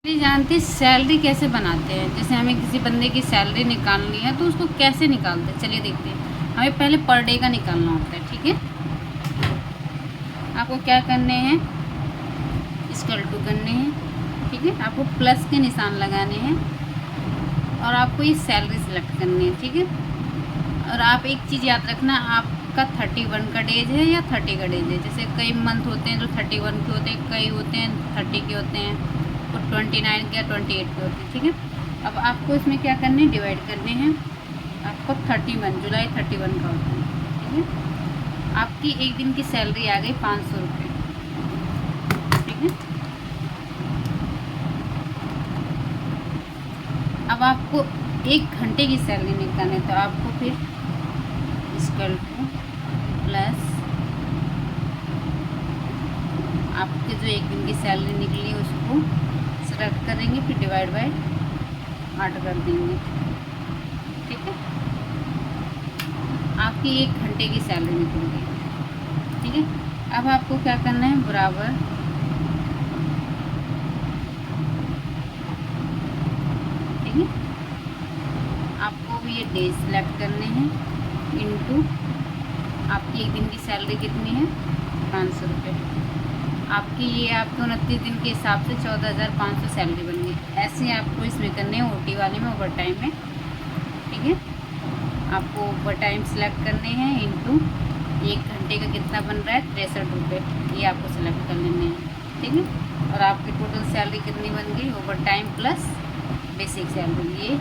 नहीं जानती सैलरी कैसे बनाते हैं। जैसे हमें किसी बंदे की सैलरी निकालनी है तो उसको कैसे निकालते हैं, चलिए देखते हैं। हमें पहले पर डे का निकालना होता है, ठीक है। आपको क्या करने हैं, इक्वल टू करने हैं, ठीक है। आपको प्लस के निशान लगाने हैं और आपको ये सैलरी सेलेक्ट करनी है, ठीक है। और आप एक चीज़ याद रखना, आपका 31 का डेज है या 30 का डेज है। जैसे कई मंथ होते हैं जो 31 के होते हैं, कई होते हैं 30 के होते हैं, तो 29 के या 28 के होते हैं, ठीक है। अब आपको इसमें क्या करने हैं, डिवाइड करने हैं। आपको 31 जुलाई 31 का होता है, ठीक है। आपकी एक दिन की सैलरी आ गई 500 रुपये, ठीक है। अब आपको 1 घंटे की सैलरी निकालनी है, तो आपको फिर इक्वल टू प्लस आपके जो एक दिन की सैलरी निकली है उसको सेलेक्ट करेंगे, फिर डिवाइड बाय 8 कर देंगे, ठीक है। आपकी 1 घंटे की सैलरी निकल गई, ठीक है। अब आपको क्या करना है, बराबर ठीक है, आपको भी ये डेज सेलेक्ट करने हैं इनटू आपकी एक दिन की सैलरी कितनी है, 500 रुपये। आपकी ये आपके 29 दिन के हिसाब से 14,500 सैलरी बन गई। ऐसे आपको इसमें करने हैं, ओटी वाले में, ओवर टाइम में, ठीक है। आपको ओवर टाइम सेलेक्ट करने हैं इनटू 1 घंटे का कितना बन रहा है, 63 रुपये, ये आपको सेलेक्ट कर लेने हैं, ठीक है। और आपकी टोटल सैलरी कितनी बन गई, over time plus basic salary, ये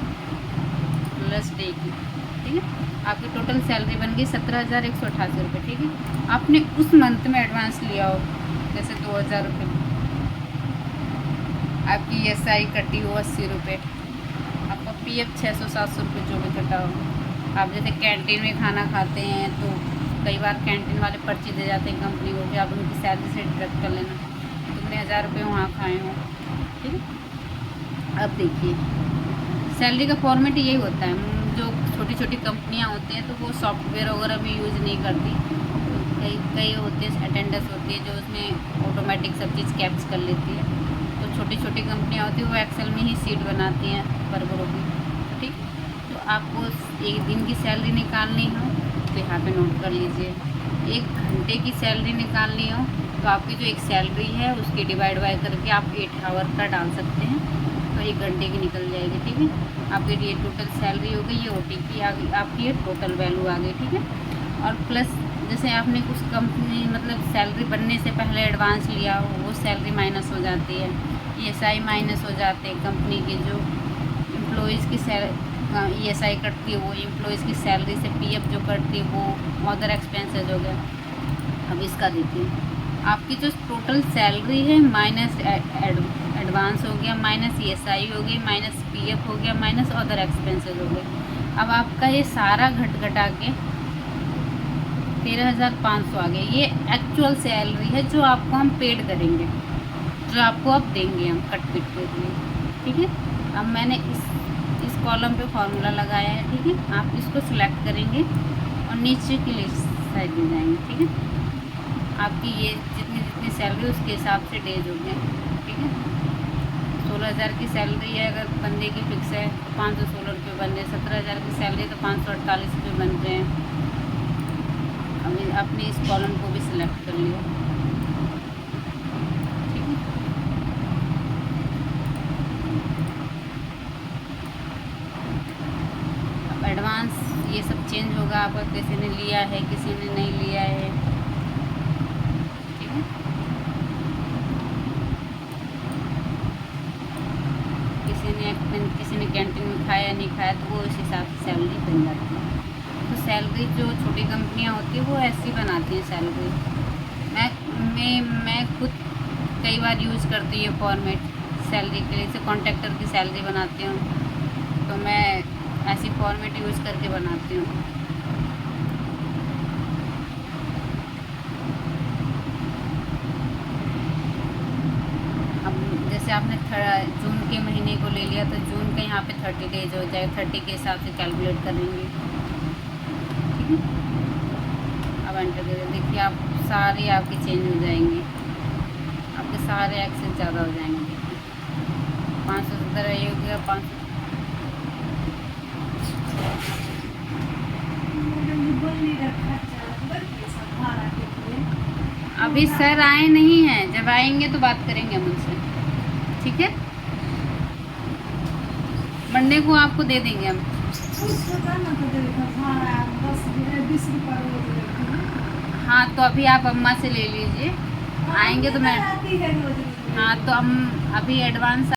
प्लस डे की, ठीक है। आपकी टोटल सैलरी बन गई 17,188 रुपये, ठीक है। आपने उस मंथ में एडवांस लिया हो, जैसे 2,000 रुपये, आपकी SI कटी हो 80 रुपये, आपका PF 600-700 रुपये जो भी कटा हो। आप जैसे कैंटीन में खाना खाते हैं तो कई बार कैंटीन वाले पर्ची दे जाते हैं कंपनी को कि आप उनकी सैलरी से डिडक्ट कर लेना, तुमने 1,000 रुपये वहाँ खाए हो, ठीक है। अब देखिए सैलरी का फॉर्मेट यही होता है। जो छोटी छोटी कंपनियां होती हैं तो वो सॉफ्टवेयर वगैरह भी यूज़ नहीं करती, कई कई होते हैं अटेंडेंस होती है जो उसमें ऑटोमेटिक सब चीज़ कैप्च कर लेती है। तो छोटी छोटी कंपनियां होती हैं वो एक्सेल में ही सीट बनाती हैं पर ग्रुप में, ठीक। तो आपको एक दिन की सैलरी निकालनी हो तो यहाँ पे नोट कर लीजिए। 1 घंटे की सैलरी निकालनी हो तो आपकी जो एक सैलरी है उसकी डिवाइड बाय करके आप 8 आवर का डाल सकते हैं, तो 1 घंटे की निकल जाएगी, ठीक है। आपकी ये टोटल सैलरी हो गई, ये OT की आ गई, आपकी ये टोटल वैल्यू आ गई, ठीक है। और प्लस जैसे आपने कुछ कंपनी मतलब सैलरी बनने से पहले एडवांस लिया हो वो सैलरी माइनस हो जाती है, ESI माइनस हो जाते हैं। कंपनी के जो एम्प्लॉयज़ की ESI कटती है वो एम्प्लॉयज़ की सैलरी से PF जो कटती है वो अदर एक्सपेंसेस हो गया। अब इसका देखिए, आपकी जो टोटल सैलरी है माइनस एडवांस हो गया, माइनस ESI हो गई, माइनस PF हो गया, माइनस अदर एक्सपेंसेस हो गए। अब आपका ये सारा घटा के 13,500 आ गया। ये एक्चुअल सैलरी है जो आपको हम पेड करेंगे, जो आपको अब देंगे हम कट पिट के लिए, ठीक है। अब मैंने इस कॉलम पे फॉर्मूला लगाया है, ठीक है। आप इसको सिलेक्ट करेंगे और नीचे की लिस्ट साइड में जाएंगे, ठीक है। आपकी ये जितनी जितनी सैलरी उसके हिसाब से डेज हो गए, ठीक है। 16,000 की सैलरी है, अगर बंदे की फिक्स है तो 516 रुपये बन रहे। 17,000 की सैलरी तो 548 रुपये बन रहे हैं। अभी आपने इस कॉलम को भी सिलेक्ट कर लिया, ठीक है। अब एडवांस ये सब चेंज होगा आपका, किसी ने लिया है किसी ने नहीं लिया है, ठीक है। किसी ने कैंटीन में खाया नहीं खाया तो वो उस हिसाब से सैलरी बन जाती है। तो सैलरी जो छोटी कंपनियां होती है वो ऐसी बनाती हैं सैलरी। मैं खुद कई बार यूज़ करती हूँ फॉर्मेट सैलरी के लिए। जैसे कॉन्ट्रैक्टर की सैलरी बनाती हूँ तो मैं ऐसी फॉर्मेट यूज़ करके बनाती हूँ। अब जैसे आपने जून के महीने को ले लिया तो जून के यहाँ पे 30 डेज हो जाए, 30 के हिसाब से कैलकुलेट करेंगे, ठीक है। अब एंटर करें, देखिए आप सारे आपके चेंज हो जाएंगे, आपके सारे एक्सेस ज़्यादा हो जाएंगे, देखिए 570 ये हो गया 500। अभी सर आए नहीं हैं, जब आएंगे तो बात करेंगे हम उनसे, ठीक है। मंडे को आपको दे देंगे हम। हाँ तो अभी आप अम्मा से ले लीजिए, आएंगे तो मैं, हाँ तो हम अभी एडवांस